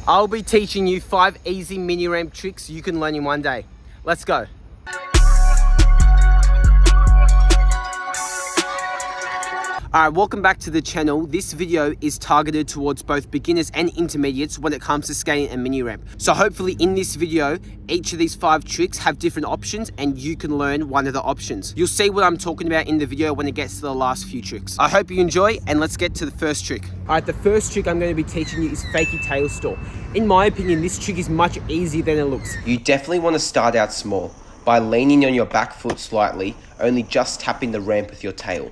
I'll be teaching you 5 easy mini ramp tricks you can learn in one day. Let's go. Alright, welcome back to the channel. This video is targeted towards both beginners and intermediates when it comes to skating and mini ramp. So hopefully in this video, each of these 5 tricks have different options and you can learn one of the options. You'll see what I'm talking about in the video when it gets to the last few tricks. I hope you enjoy, and let's get to the first trick. Alright, the first trick I'm going to be teaching you is fakie tail stall. In my opinion, this trick is much easier than it looks. You definitely want to start out small by leaning on your back foot slightly, only just tapping the ramp with your tail.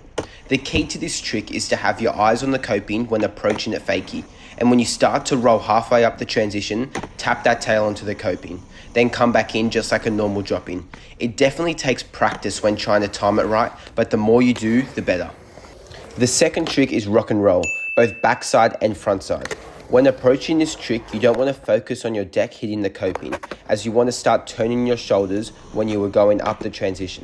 The key to this trick is to have your eyes on the coping when approaching it fakie, and when you start to roll halfway up the transition, tap that tail onto the coping, then come back in just like a normal drop in. It definitely takes practice when trying to time it right, but the more you do, the better. The second trick is rock and roll, both backside and frontside. When approaching this trick, you don't want to focus on your deck hitting the coping, as you want to start turning your shoulders when you are going up the transition,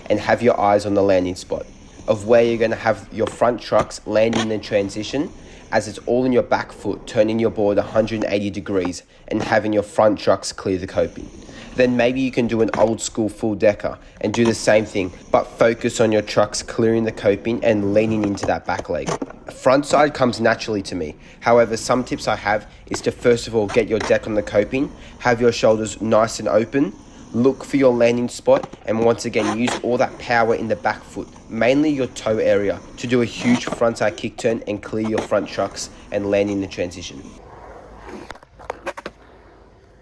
and have your eyes on the landing spot of where you're going to have your front trucks landing the transition, as it's all in your back foot, turning your board 180 degrees and having your front trucks clear the coping. Then maybe you can do an old school full decker and do the same thing, but focus on your trucks clearing the coping and leaning into that back leg. Front side comes naturally to me. However, some tips I have is to first of all get your deck on the coping, have your shoulders nice and open, look for your landing spot, and once again use all that power in the back foot, mainly your toe area, to do a huge frontside kick turn and clear your front trucks and land in the transition.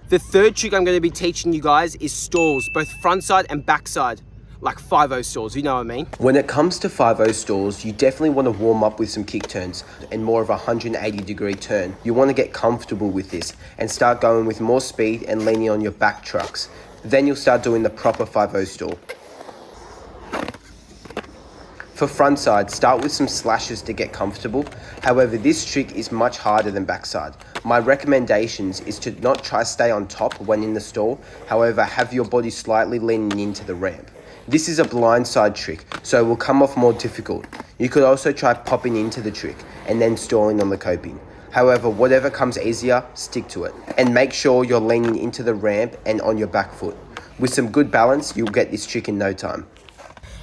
The third trick I'm going to be teaching you guys is stalls, both frontside and backside, like 5-0 stalls, you know what I mean? When it comes to 5-0 stalls, you definitely want to warm up with some kick turns and more of a 180 degree turn. You want to get comfortable with this and start going with more speed and leaning on your back trucks. Then you'll start doing the proper 5-0 stall. For frontside, start with some slashes to get comfortable. However, this trick is much harder than backside. My recommendations is to not try stay on top when in the stall, however, have your body slightly leaning into the ramp. This is a blindside trick, so it will come off more difficult. You could also try popping into the trick and then stalling on the coping. However, whatever comes easier, stick to it. And make sure you're leaning into the ramp and on your back foot. With some good balance, you'll get this trick in no time.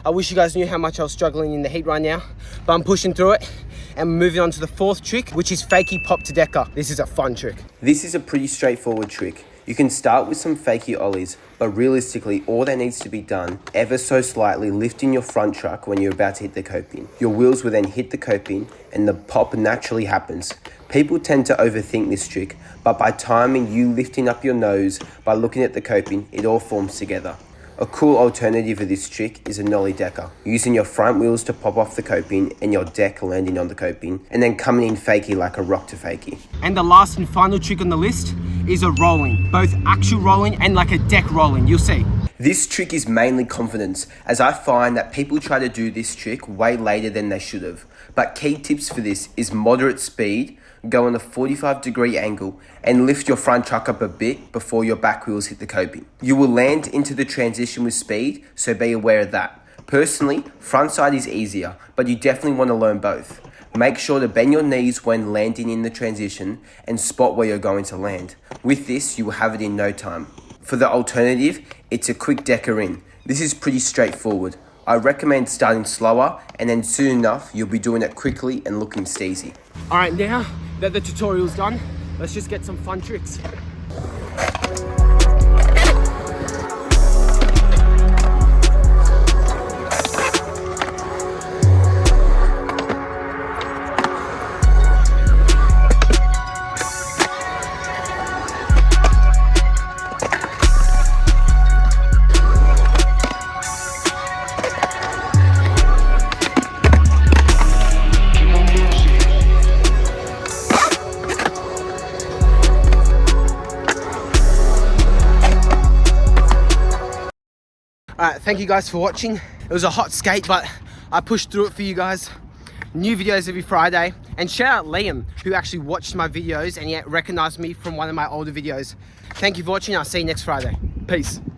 I wish you guys knew how much I was struggling in the heat right now, but I'm pushing through it. And we're moving on to the fourth trick, which is fakie pop to decker. This is a fun trick. This is a pretty straightforward trick. You can start with some fakie ollies, but realistically, all that needs to be done, ever so slightly lifting your front truck when you're about to hit the coping. Your wheels will then hit the coping and the pop naturally happens. People tend to overthink this trick, but by timing you lifting up your nose by looking at the coping, it all forms together. A cool alternative of this trick is a nollie decker, using your front wheels to pop off the coping and your deck landing on the coping, and then coming in fakie like a rock to fakie. And the last and final trick on the list is a rolling, both actual rolling and like a deck rolling, you'll see. This trick is mainly confidence, as I find that people try to do this trick way later than they should have. But key tips for this is moderate speed, go on a 45 degree angle, and lift your front truck up a bit before your back wheels hit the coping. You will land into the transition with speed, so be aware of that. Personally, frontside is easier, but you definitely want to learn both. Make sure to bend your knees when landing in the transition and spot where you're going to land. With this, you will have it in no time. For the alternative, it's a quick decker in. This is pretty straightforward. I recommend starting slower, and then soon enough, you'll be doing it quickly and looking steezy. All right, now that the tutorial's done, let's just get some fun tricks. Alright, thank you guys for watching. It was a hot skate, but I pushed through it for you guys. New videos every Friday. And shout out Liam, who actually watched my videos and he recognized me from one of my older videos. Thank you for watching. I'll see you next Friday. Peace.